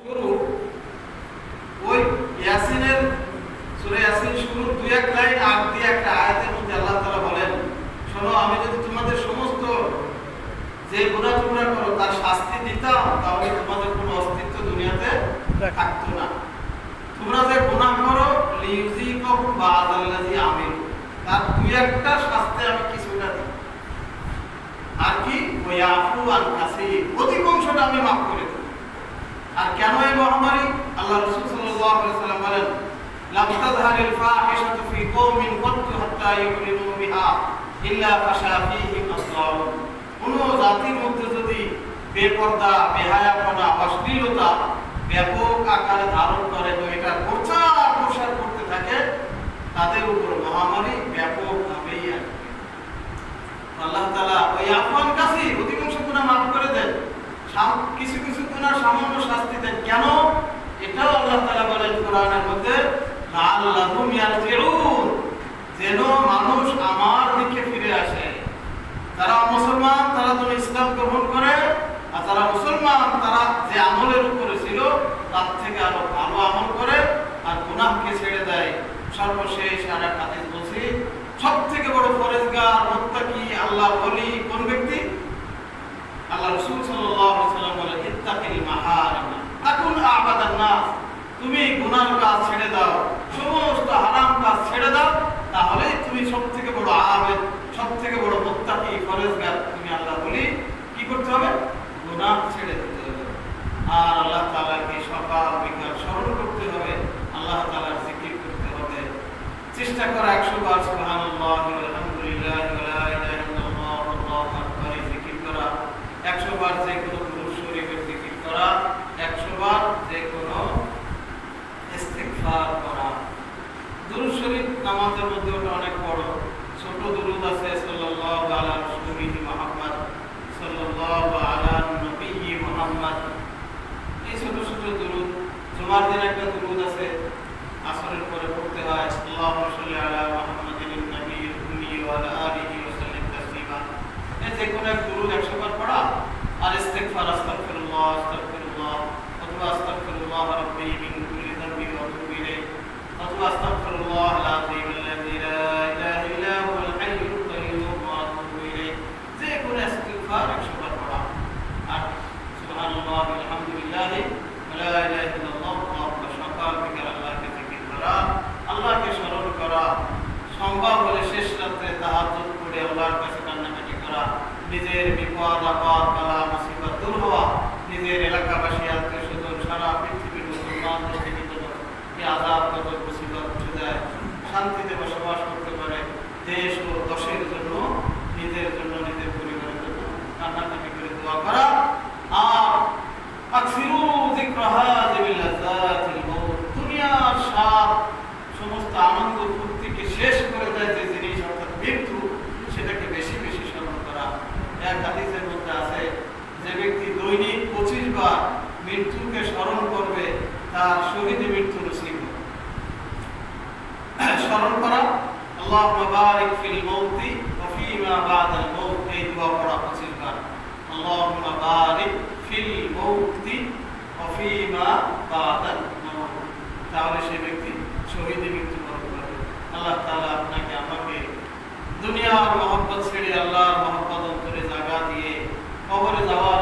শুরু ওই ইয়াসিনের সূরা ইয়াসিন শুরুর দুই এক লাইন আগ দিয়ে একটা আয়াতের মধ্যে আল্লাহ তাআলা বলেন, শোনো, আমি যদি তোমাদের সমস্ত যে গুনাহ তোমরা করো তার শাস্তি দিতাম, তাহলে তোমাদের কোনো অস্তিত্ব দুনিয়াতে থাকতো না। তোমরা যে গুনাহ করো লিইউযিকাহুম বা'দাল্লাযী আমিলু, তার দুই একটা শাস্তি আমি কিছুটা দিই। আর কি ওয়ায়াফু আন কাসীর, অধিকাংশটা আমি মাফ করে দেব। আর কেন এই মহামারী? আল্লাহ রাসূল সাল্লাল্লাহু আলাইহি ওয়াসাল্লাম বলেন, লাম তাযহারিল ফাহিশাতু ফী কওমিন ক্বাত্তু হাত্তা ইউলিনু বিহা ইল্লা ফাশা ফীহিম আসলাম। কোন জাতির মধ্যে যদি বেপরদা, বেহায়াপনা, অশ্লীলতা ব্যাপক আকারে ধারণ করে এবং এটা প্রচার প্রসার করতে থাকে, তাদের উপর মহামারী ব্যাপকভাবেই আসবে। আল্লাহ তাআলা ওই আফওয়ান কাসীর, অধিকাংশ গুনাহ মাফ করে দেন, কিছু কিছু গুনাহ সামান্য শাস্তি দেন। কেন? এটাও আল্লাহ তাআলা বলেন কোরআনের মধ্যে, লাআল্লাহুম ইয়ারজিউন, যেন মানুষ আমার দিকে ফিরে আসে। যারা মুসলমান তারা যেন ইসলাম গ্রহণ করে, আর যারা মুসলমান তারা যে আমলের উপরে ছিল তার থেকে আরো ভালো আমল করে আর গুনাহকে ছেড়ে দেয়। সর্বশেষ আর এক হাদিস বলছি, সবথেকে বড় পরহেজগার, মুত্তাকি, আল্লাহর ওলি কোন ব্যক্তি? আল্লাহ রাসূল সাল্লাল্লাহু আলাইহি ওয়াসাল্লাম বলেন, ইত্তাকিল মাহারিম তাকুন আবাদান নাস, তুমি গুনাহ কাজ ছেড়ে দাও, সমস্ত হারাম কাজ ছেড়ে দাও, তাহলে তুমি সবথেকে বড় আবেদ, সবথেকে বড় মুত্তাকি, পরহেজগার তুমি আল্লাহ বলি। কি করতে হবে? গুনাহ ছেড়ে দিতে হবে। আর আল্লাহ তাআলাকে সকাল বিকাল স্মরণ করতে হবে, আল্লাহ তাআলার জিকির করতে হবে। চেষ্টা করা 100 বার সুবহানাল্লাহ আলহামদুলিল্লাহ ওয়া লা ইলাহা ইল্লাল্লাহ আল্লাহু আকবার জিকির করা, 100 বার যে কোনো দুরূদ শরীফের জিকির করা, 100 বার যে কোনো ইস্তিগফার করা। দুরূদ শরীফ নামাজের মধ্যে ওটা অনেক বড়। ছোট দুরূদ আছে, সাল্লাল্লাহু আলা রাসূলিহি মুহাম্মদ, সাল্লাল্লাহু আলা নবিয়্যি মুহাম্মদ, এই ছোট ছোট দুরূদ। জুমার দিন একটা দুরূদ আছে, আসরের পরে পড়তে হয়, আল্লাহুম্মা সাল্লি আলা মুহাম্মাদিন নবিয়্যিল উম্মি ওয়া আলা আলিহি ওয়া সাল্লিম তাসলিমা। এই যে কোনো এক দুরূদ 100 বার পড়া। আর ইস্তিগফার, আস্তাগফিরুল্লাহ আস্তাগফিরুল্লাহ, অথবা আস্তাগফিরুল্লাহ রাব্বি মিন কুল্লি যামবি ওয়া আতুবু ইলাইহি, অথবা আস্তাগফিরুল্লাহ আল-আযীম আল্লাযী লা ইলাহা ইল্লা হুয়াল হাইয়ুল কাইয়্যুম ওয়া আতুবু ইলাইহি, যে কোনো ইস্তিগফার 100 বার পড়া। আর সুবহানাল্লাহ আলহামদুলিল্লাহ ওয়া লা ইলাহা ইল্লাল্লাহ, সকাল বিকাল আল্লাহকে জিকির করা, আল্লাহকে স্মরণ করা, সম্ভব হলে শেষ রাতে তাহাজ্জুদ পড়ে আল্লাহর কাছে কান্নাকাটি করা, নিজের বিপদ আপদ বালা মুসিবত দূর হওয়া, নিজের এলাকাবাসী, আত্মীয়স্বজন, সারা পৃথিবীর মুসলমানদের থেকে যেন এই আযাব গজব মুসিবত উঠে যায়, শান্তিতে বসবাস করতে পারে, দেশ ও দেশের জন্য, নিজের জন্য, নিজের পরিবারের জন্য কান্নাকাটি করে দোয়া করা। আর আকসিরু যিকরা হাযিহিল লাযাতিল মাউত, দুনিয়ার স্বাদ, সমস্ত আনন্দ ফুর্তিকে শেষ করে দেয় যে জিনিস, অর্থাৎ মৃত্যু, সেটাকে বেশি বেশি স্মরণ করা। এক হাদিসের মধ্যে আছে, যে ব্যক্তি দৈনিক 25 বার মৃত্যুকে স্মরণ করবে তার শহীদি মৃত্যু নসিব হবে। স্মরণ করা, আল্লাহুম্মা বারিক ফিল মাউতি ওয়া ফীমা বাদাল মাউত, এই দোয়া পড়া 25 বার। আল্লাহুম্মা বারিক ফিল মাউতি ওয়া ফীমা বাদাল মাউত, তাহলে সেই ব্যক্তি শহীদি মৃত্যু বরণ করবে। আল্লাহ তাআলা আপনাকে আমাকে দুনিয়ার মহব্বত ছেড়ে আল্লাহর মহব্বত অন্তরে জায়গা দিয়ে কবরে যাওয়ার